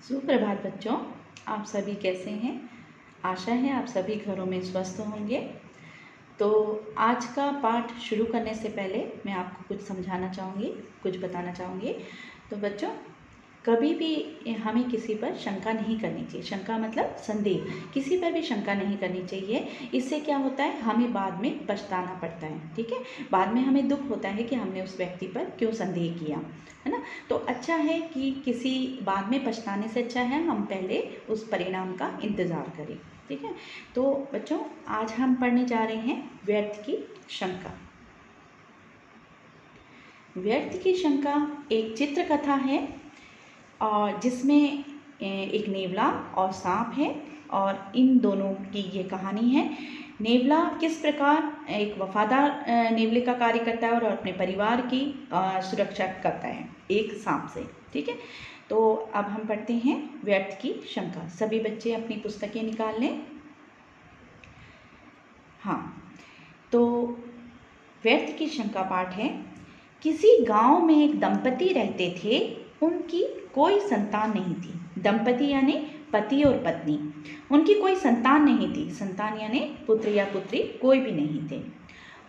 सुप्रभात बच्चों, आप सभी कैसे हैं। आशा है आप सभी घरों में स्वस्थ होंगे। तो आज का पाठ शुरू करने से पहले मैं आपको कुछ समझाना चाहूँगी, कुछ बताना चाहूँगी। तो बच्चों, कभी भी हमें किसी पर शंका नहीं करनी चाहिए। शंका मतलब संदेह, किसी पर भी शंका नहीं करनी चाहिए। इससे क्या होता है, हमें बाद में पछताना पड़ता है। ठीक है, बाद में हमें दुख होता है कि हमने उस व्यक्ति पर क्यों संदेह किया, है ना। तो अच्छा है कि किसी बाद में पछताने से अच्छा है हम पहले उस परिणाम का इंतज़ार करें। ठीक है, तो बच्चों आज हम पढ़ने जा रहे हैं व्यर्थ की शंका। व्यर्थ की शंका एक चित्र कथा है और जिसमें एक नेवला और सांप है और इन दोनों की ये कहानी है। नेवला किस प्रकार एक वफादार नेवले का कार्य करता है और अपने परिवार की सुरक्षा करता है एक सांप से। ठीक है, तो अब हम पढ़ते हैं व्यर्थ की शंका। सभी बच्चे अपनी पुस्तकें निकाल लें। हाँ, तो व्यर्थ की शंका पाठ है। किसी गांव में एक दंपति रहते थे, उनकी कोई संतान नहीं थी। दंपति यानी पति और पत्नी, उनकी कोई संतान नहीं थी। संतान यानी पुत्र या पुत्री कोई भी नहीं थे।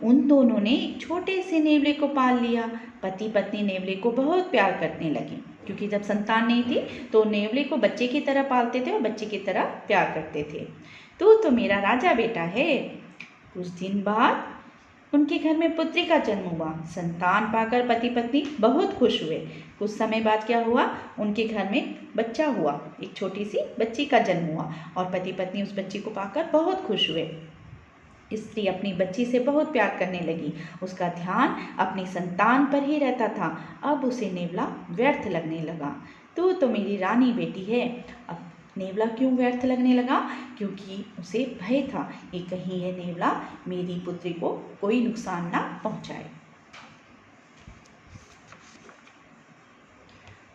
उन दोनों ने छोटे से नेवले को पाल लिया। पति पत्नी नेवले को बहुत प्यार करने लगे, क्योंकि जब संतान नहीं थी तो नेवले को बच्चे की तरह पालते थे और बच्चे की तरह प्यार करते थे। तो मेरा राजा बेटा है। कुछ दिन बाद उनके घर में पुत्री का जन्म हुआ। संतान पाकर पति पत्नी बहुत खुश हुए। कुछ समय बाद क्या हुआ, उनके घर में बच्चा हुआ, एक छोटी सी बच्ची का जन्म हुआ और पति पत्नी उस बच्ची को पाकर बहुत खुश हुए। स्त्री अपनी बच्ची से बहुत प्यार करने लगी। उसका ध्यान अपनी संतान पर ही रहता था। अब उसे नेवला व्यर्थ लगने लगा। तो मेरी रानी बेटी है। अब नेवला क्यों व्यर्थ लगने लगा, क्योंकि उसे भय था कि कहीं यह नेवला मेरी पुत्री को कोई नुकसान ना पहुंचाए।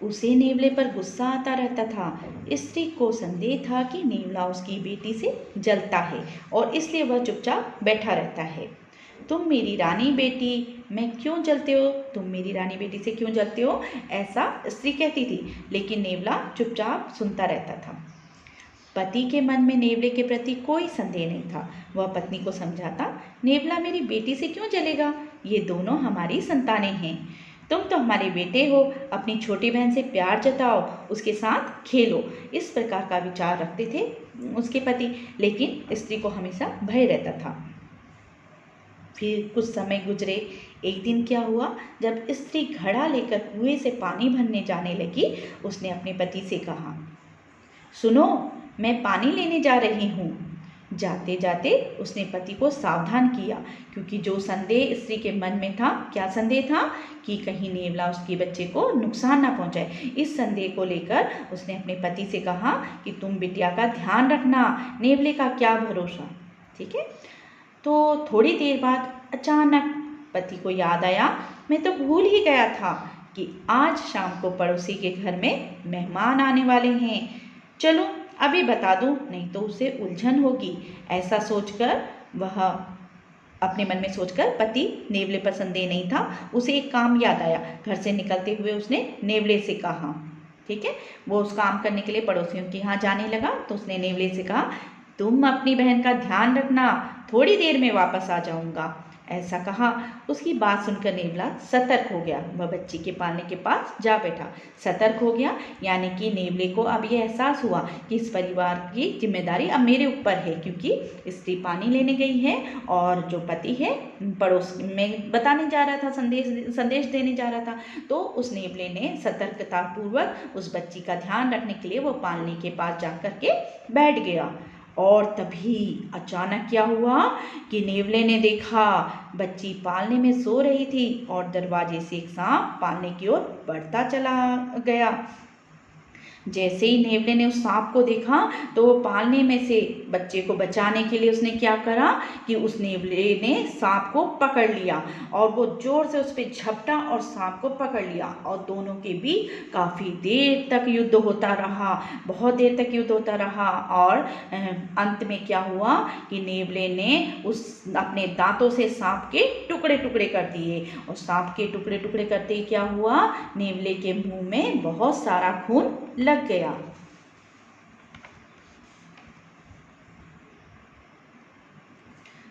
उसे नेवले पर गुस्सा आता रहता था। स्त्री को संदेह था कि नेवला उसकी बेटी से जलता है और इसलिए वह चुपचाप बैठा रहता है। तुम मेरी रानी बेटी, मैं क्यों जलते हो, तुम मेरी रानी बेटी से क्यों जलते हो, ऐसा स्त्री कहती थी। लेकिन नेवला चुपचाप सुनता रहता था। पति के मन में नेवले के प्रति कोई संदेह नहीं था। वह पत्नी को समझाता, नेवला मेरी बेटी से क्यों जलेगा, ये दोनों हमारी संतानें हैं। तुम तो हमारे बेटे हो, अपनी छोटी बहन से प्यार जताओ, उसके साथ खेलो। इस प्रकार का विचार रखते थे उसके पति, लेकिन स्त्री को हमेशा भय रहता था। फिर कुछ समय गुजरे। एक दिन क्या हुआ, जब स्त्री घड़ा लेकर कुएं से पानी भरने जाने लगी, उसने अपने पति से कहा, सुनो, मैं पानी लेने जा रही हूँ। जाते जाते उसने पति को सावधान किया, क्योंकि जो संदेह स्त्री के मन में था, क्या संदेह था, कि कहीं नेवला उसके बच्चे को नुकसान ना पहुंचाए। इस संदेह को लेकर उसने अपने पति से कहा कि तुम बिटिया का ध्यान रखना, नेवले का क्या भरोसा। ठीक है, तो थोड़ी देर बाद अचानक पति को याद आया, मैं तो भूल ही गया था कि आज शाम को पड़ोसी के घर में मेहमान आने वाले हैं। चलो अभी बता दूं, नहीं तो उसे उलझन होगी। ऐसा सोचकर वह अपने मन में सोचकर पति नेवले पर संदेह नहीं था। उसे एक काम याद आया। घर से निकलते हुए उसने नेवले से कहा, ठीक है, वो उस काम करने के लिए पड़ोसियों के यहाँ जाने लगा। तो उसने नेवले से कहा, तुम अपनी बहन का ध्यान रखना, थोड़ी देर में वापस आ जाऊंगा। ऐसा कहा। उसकी बात सुनकर नेवला सतर्क हो गया। वह बच्ची के पालने के पास जा बैठा। सतर्क हो गया यानी कि नेवले को अब ये एहसास हुआ कि इस परिवार की जिम्मेदारी अब मेरे ऊपर है, क्योंकि स्त्री पानी लेने गई है और जो पति है पड़ोस में बताने जा रहा था, संदेश देने जा रहा था। तो उस नेवले ने सतर्कतापूर्वक उस बच्ची का ध्यान रखने के लिए वो पालने के पास जा कर के बैठ गया। और तभी अचानक क्या हुआ कि नेवले ने देखा बच्ची पालने में सो रही थी और दरवाजे से एक सांप पालने की ओर बढ़ता चला गया। जैसे ही नेवले ने उस सांप को देखा तो वो पालने में से बच्चे को बचाने के लिए उसने क्या करा कि उस नेवले ने सांप को पकड़ लिया और वो जोर से उस पर झपटा और सांप को पकड़ लिया। और दोनों के बीच काफ़ी देर तक युद्ध होता रहा, बहुत देर तक युद्ध होता रहा। और अंत में क्या हुआ कि नेवले ने उस अपने दांतों से सांप के टुकड़े टुकड़े कर दिए। और सांप के टुकड़े टुकड़े करते ही क्या हुआ, नेवले के मुंह में बहुत सारा खून लग गया।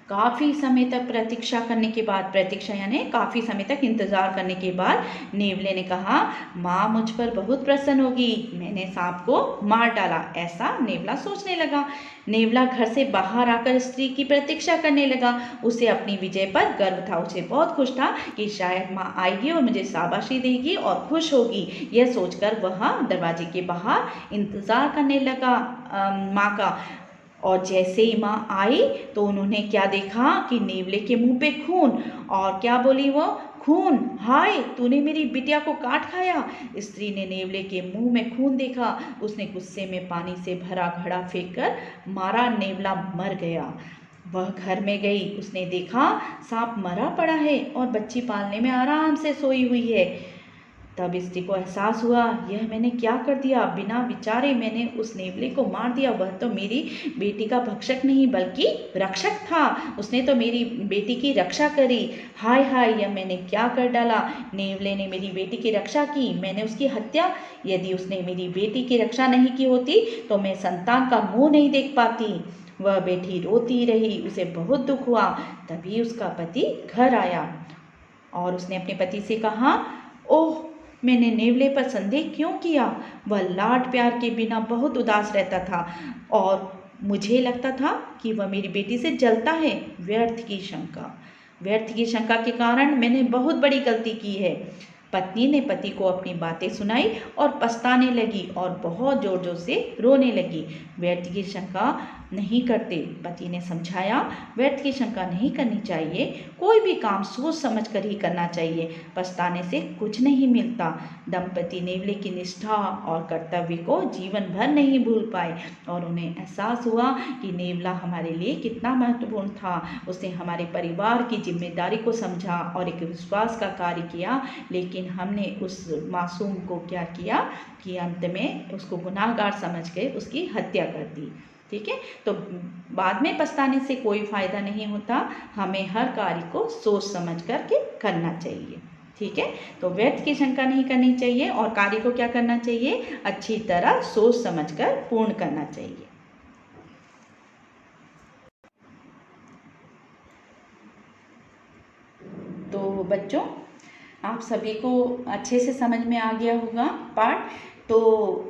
काफ़ी समय तक प्रतीक्षा करने के बाद, प्रतीक्षा यानी काफ़ी समय तक इंतज़ार करने के बाद नेवले ने कहा, माँ मुझ पर बहुत प्रसन्न होगी, मैंने सांप को मार डाला। ऐसा नेवला सोचने लगा। नेवला घर से बाहर आकर स्त्री की प्रतीक्षा करने लगा। उसे अपनी विजय पर गर्व था। उसे बहुत खुश था कि शायद माँ आएगी और मुझे शाबाशी देगी और खुश होगी। यह सोचकर वह दरवाजे के बाहर इंतज़ार करने लगा माँ का। और जैसे ही माँ आई तो उन्होंने क्या देखा कि नेवले के मुंह पे खून। और क्या बोली वो? खून! हाय, तूने मेरी बिटिया को काट खाया। स्त्री ने नेवले के मुंह में खून देखा। उसने गुस्से में पानी से भरा घड़ा फेंक कर मारा। नेवला मर गया। वह घर में गई। उसने देखा सांप मरा पड़ा है और बच्ची पालने में आराम से सोई हुई है। तब स्त्री को एहसास हुआ, यह मैंने क्या कर दिया। बिना विचारे मैंने उस नेवले को मार दिया। वह तो मेरी बेटी का भक्षक नहीं बल्कि रक्षक था। उसने तो मेरी बेटी की रक्षा करी। हाय हाय, यह मैंने क्या कर डाला। नेवले ने मेरी बेटी की रक्षा की, मैंने उसकी हत्या। यदि उसने मेरी बेटी की रक्षा नहीं की होती तो मैं संतान का मुंह नहीं देख पाती। वह बेटी रोती रही। उसे बहुत दुख हुआ। तभी उसका पति घर आया और उसने अपने पति से कहा, ओह, मैंने नेवले पर संदेह क्यों किया। वह लाड प्यार के बिना बहुत उदास रहता था और मुझे लगता था कि वह मेरी बेटी से जलता है। व्यर्थ की शंका के कारण मैंने बहुत बड़ी गलती की है। पत्नी ने पति को अपनी बातें सुनाई और पछताने लगी और बहुत जोर जोर से रोने लगी। व्यर्थ की शंका नहीं करते, पति ने समझाया। व्यर्थ की शंका नहीं करनी चाहिए। कोई भी काम सोच समझ कर ही करना चाहिए। पछताने से कुछ नहीं मिलता। दंपति नेवले की निष्ठा और कर्तव्य को जीवन भर नहीं भूल पाए और उन्हें एहसास हुआ कि नेवला हमारे लिए कितना महत्वपूर्ण था। उसने हमारे परिवार की जिम्मेदारी को समझा और एक विश्वास का कार्य किया। लेकिन हमने उस मासूम को क्या किया कि अंत में उसको गुनाहगार समझ के उसकी हत्या कर दी। ठीक है, तो बाद में पछताने से कोई फायदा नहीं होता। हमें हर कार्य को सोच समझ करके करना चाहिए। ठीक है, तो व्यर्थ की शंका नहीं करनी चाहिए और कार्य को क्या करना चाहिए, अच्छी तरह सोच समझकर पूर्ण करना चाहिए। तो बच्चों, आप सभी को अच्छे से समझ में आ गया होगा पाठ। तो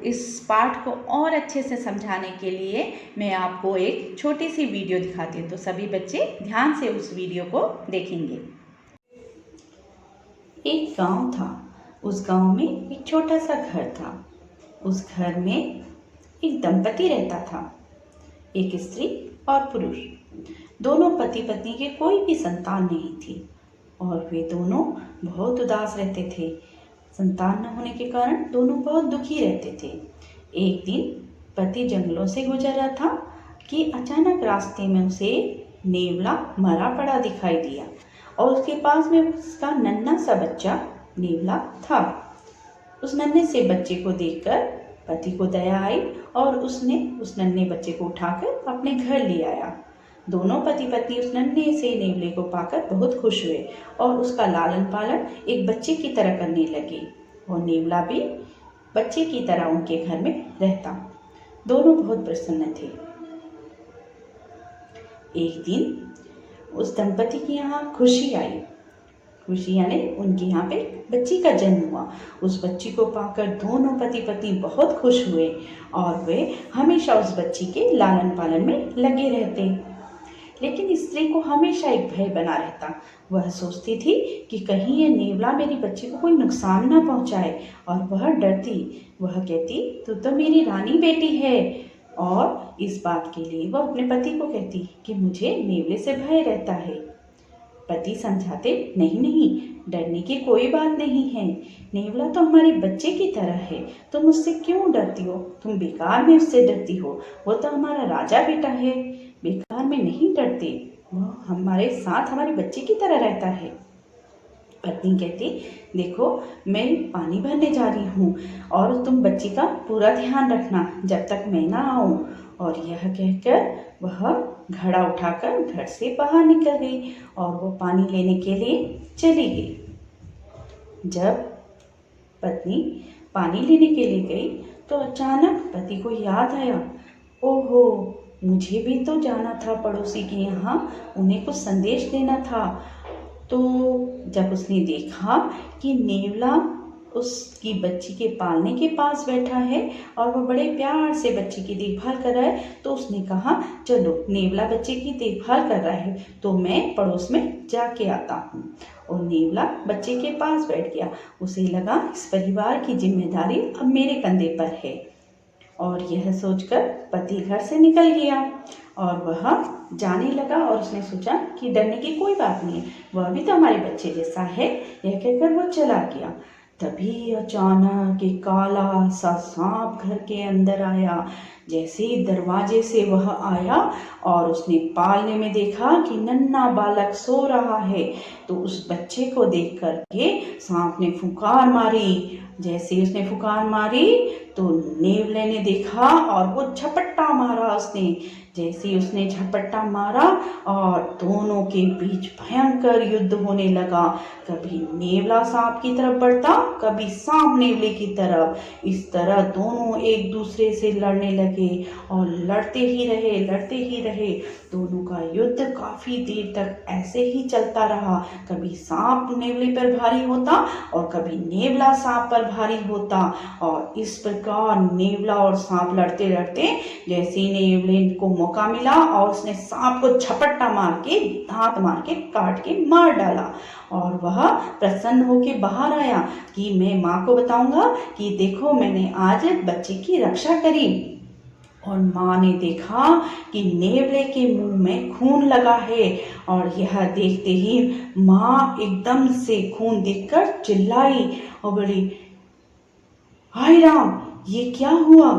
इस पाठ को और अच्छे से समझाने के लिए मैं आपको एक छोटी सी वीडियो दिखाती हूँ। तो सभी बच्चे ध्यान से उस वीडियो को देखेंगे। एक गांव था। उस गांव में एक छोटा सा घर था। उस घर में एक दंपति रहता था, एक स्त्री और पुरुष। दोनों पति पत्नी के कोई भी संतान नहीं थी और वे दोनों बहुत उदास रहते थे। संतान न होने के कारण दोनों बहुत दुखी रहते थे। एक दिन पति जंगलों से गुजर रहा था कि अचानक रास्ते में उसे नेवला मरा पड़ा दिखाई दिया और उसके पास में उसका नन्हा सा बच्चा नेवला था। उस नन्हे से बच्चे को देखकर पति को दया आई और उसने उस नन्हे बच्चे को उठाकर अपने घर ले आया। दोनों पति पत्नी उस नन्हे से नेवले को पाकर बहुत खुश हुए और उसका लालन पालन एक बच्चे की तरह करने लगे और नेवला भी बच्चे की तरह उनके घर में रहता। दोनों बहुत प्रसन्न थे। एक दिन उस दंपति के यहाँ खुशी आई। खुशी यानी उनके यहाँ पे बच्ची का जन्म हुआ। उस बच्ची को पाकर दोनों पति पत्नी बहुत खुश हुए और वे हमेशा उस बच्ची के लालन पालन में लगे रहते। लेकिन स्त्री को हमेशा एक भय बना रहता। वह सोचती थी कि कहीं ये नेवला मेरी बच्ची को कोई नुकसान ना पहुंचाए और वह डरती। वह कहती, तू तो मेरी रानी बेटी है। और इस बात के लिए वह अपने पति को कहती कि मुझे नेवले से भय रहता है। पति समझाते, नहीं नहीं, डरने की कोई बात नहीं है। नेवला तो हमारे बच्चे की तरह है। तुम उससे क्यों डरती हो? तुम बेकार में उससे डरती हो। वो तो हमारा राजा बेटा है। बेकार में नहीं डरते। वह हमारे साथ हमारे बच्चे की तरह रहता है। पत्नी कहती, देखो, मैं पानी भरने जा रही हूँ और तुम बच्ची का पूरा ध्यान रखना जब तक मैं ना आऊँ। और यह कहकर वह घड़ा उठाकर घर से बाहर निकल गई और वो पानी लेने के लिए चली गई। जब पत्नी पानी लेने के लिए गई तो अचानक पति को याद आया, ओहो, मुझे भी तो जाना था पड़ोसी के यहाँ, उन्हें कुछ संदेश देना था। तो जब उसने देखा कि नेवला उसकी बच्ची के पालने के पास बैठा है और वो बड़े प्यार से बच्ची की देखभाल कर रहा है, तो उसने कहा चलो, नेवला बच्चे की देखभाल कर रहा है तो मैं पड़ोस में जाके आता हूँ। और नेवला बच्चे के पास बैठ गया। उसे लगा इस परिवार की जिम्मेदारी अब मेरे कंधे पर है। और यह सोचकर पति घर से निकल गया और वह जाने लगा। और उसने सोचा कि डरने की कोई बात नहीं है, वह भी तो हमारे बच्चे जैसा है। यह कहकर वो चला गया। तभी अचानक एक काला सा सांप घर के अंदर आया। जैसे ही दरवाजे से वह आया और उसने पालने में देखा कि नन्हा बालक सो रहा है, तो उस बच्चे को देख करके सांप ने फुकार मारी। जैसे ही उसने फुकार मारी तो नेवले ने देखा और वो झपट्टा मारा उसने। जैसे ही उसने झपट्टा मारा और दोनों के बीच भयंकर युद्ध होने लगा। कभी नेवला सांप की तरफ बढ़ता, कभी सांप नेवले की तरफ। इस तरह दोनों एक दूसरे से लड़ने लगे और लड़ते ही रहे। दोनों का युद्ध काफी देर तक ऐसे ही चलता रहा। कभी सांप नेवले पर भारी होता और कभी नेवला सांप पर भारी होता। और इस प्रकार नेवला और सांप लड़ते लड़ते जैसे ही नेवले को मौका मिला और उसने सांप को झपट्टा मार के, दांत मार के, काट के मार डाला। और वह प्रसन्न होके बाहर आया कि मैं माँ को बताऊंगा कि देखो मैंने आज बच्चे की रक्षा करी। और माँ ने देखा कि नेवले के मुंह में खून लगा है। और यह देखते ही माँ एकदम से खून देखकर चिल्लाई और बोली, हाय राम, ये क्या हुआ?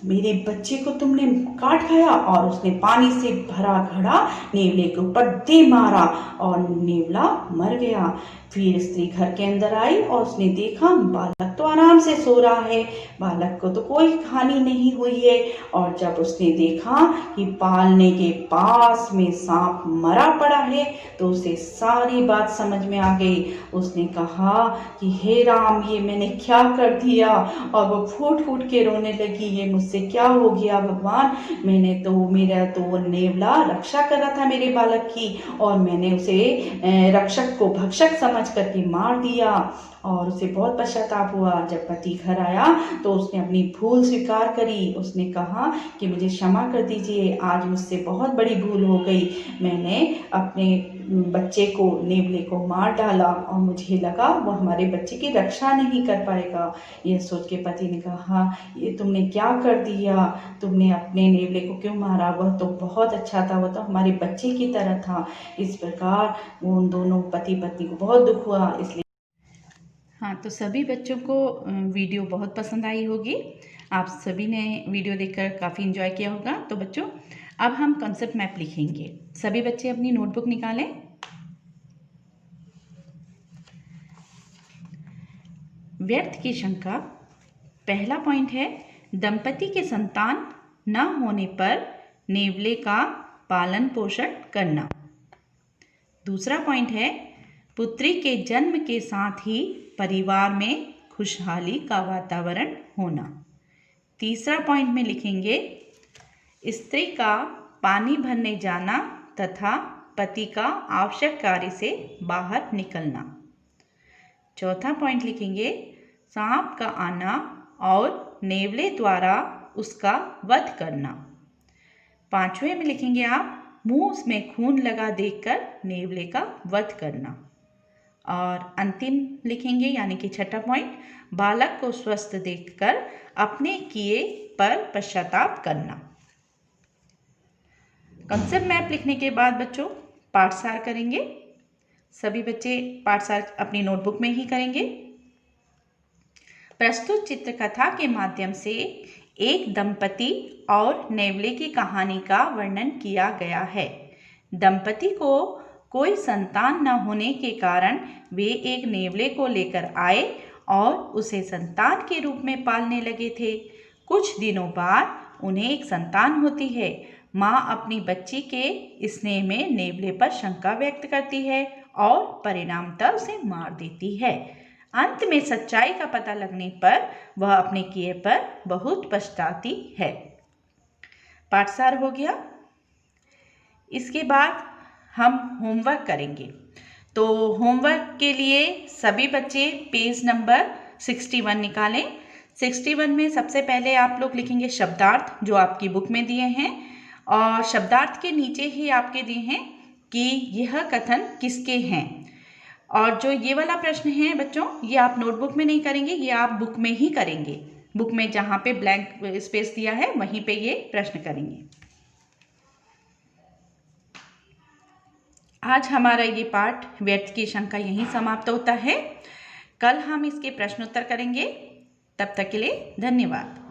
मेरे बच्चे को तुमने काट खाया। और उसने पानी से भरा घड़ा नेवले के ऊपर दे मारा और नेवला मर गया। फिर स्त्री घर के अंदर आई और उसने देखा बालक तो आराम से सो रहा है, बालक को तो कोई हानि नहीं हुई है। और जब उसने देखा कि पालने के पास में सांप मरा पड़ा है तो उसे सारी बात समझ में आ गई। उसने कहा कि हे राम, ये मैंने क्या कर दिया? और वो फूट फूट के रोने लगी, ये मुझसे क्या हो गया भगवान? मेरा तो वो नेवला रक्षा कर रहा था मेरे बालक की और मैंने उसे रक्षक को भक्षक समझ करके मार दिया। और उसे बहुत पश्चाताप हुआ। जब पति घर आया तो उसने अपनी भूल स्वीकार करी। उसने कहा कि मुझे क्षमा कर दीजिए, आज मुझसे बहुत बड़ी भूल हो गई। मैंने अपने बच्चे को, नेवले को मार डाला और मुझे लगा वो हमारे बच्चे की रक्षा नहीं कर पाएगा। यह सोच के पति ने कहा, ये तुमने क्या कर दिया? तुमने अपने नेवले को क्यों मारा? वह तो बहुत अच्छा था, वह तो हमारे बच्चे की तरह था। इस प्रकार उन दोनों पति पत्नी को बहुत दुख हुआ। इसलिए हाँ, तो सभी बच्चों को वीडियो बहुत पसंद आई होगी। आप सभी ने वीडियो देखकर काफ़ी एंजॉय किया होगा। तो बच्चों, अब हम कॉन्सेप्ट मैप लिखेंगे। सभी बच्चे अपनी नोटबुक निकालें। व्यर्थ की शंका। पहला पॉइंट है, दंपति के संतान न होने पर नेवले का पालन पोषण करना। दूसरा पॉइंट है, पुत्री के जन्म के साथ ही परिवार में खुशहाली का वातावरण होना। तीसरा पॉइंट में लिखेंगे, स्त्री का पानी भरने जाना तथा पति का आवश्यक कार्य से बाहर निकलना। चौथा पॉइंट लिखेंगे, सांप का आना और नेवले द्वारा उसका वध करना। पांचवें में लिखेंगे आप, मुंह में खून लगा देखकर नेवले का वध करना। और अंतिम लिखेंगे यानी कि छठा पॉइंट, बालक को स्वस्थ देखकर अपने किए पर पश्चाताप करना। कॉन्सेप्ट मैप लिखने के बाद बच्चों पाठसार करेंगे। सभी बच्चे पाठसार अपनी नोटबुक में ही करेंगे। प्रस्तुत चित्रकथा के माध्यम से एक दंपति और नेवले की कहानी का वर्णन किया गया है। दंपति को कोई संतान न होने के कारण वे एक नेवले को लेकर आए और उसे संतान के रूप में पालने लगे थे। कुछ दिनों बाद उन्हें एक संतान होती है। माँ अपनी बच्ची के स्नेह में नेवले पर शंका व्यक्त करती है और परिणामतः उसे मार देती है। अंत में सच्चाई का पता लगने पर वह अपने किए पर बहुत पछताती है। पाठसार हो गया। इसके बाद हम होमवर्क करेंगे। तो होमवर्क के लिए सभी बच्चे पेज नंबर 61 निकालें। 61 में सबसे पहले आप लोग लिखेंगे शब्दार्थ, जो आपकी बुक में दिए हैं, और शब्दार्थ के नीचे ही आपके दिए हैं कि यह कथन किसके हैं। और जो ये वाला प्रश्न है बच्चों, ये आप नोटबुक में नहीं करेंगे, ये आप बुक में ही करेंगे। बुक में जहाँ पे ब्लैंक स्पेस दिया है वहीं पे ये प्रश्न करेंगे। आज हमारा ये पाठ व्यर्थ की शंका यहीं समाप्त होता है। कल हम इसके प्रश्नोत्तर करेंगे। तब तक के लिए धन्यवाद।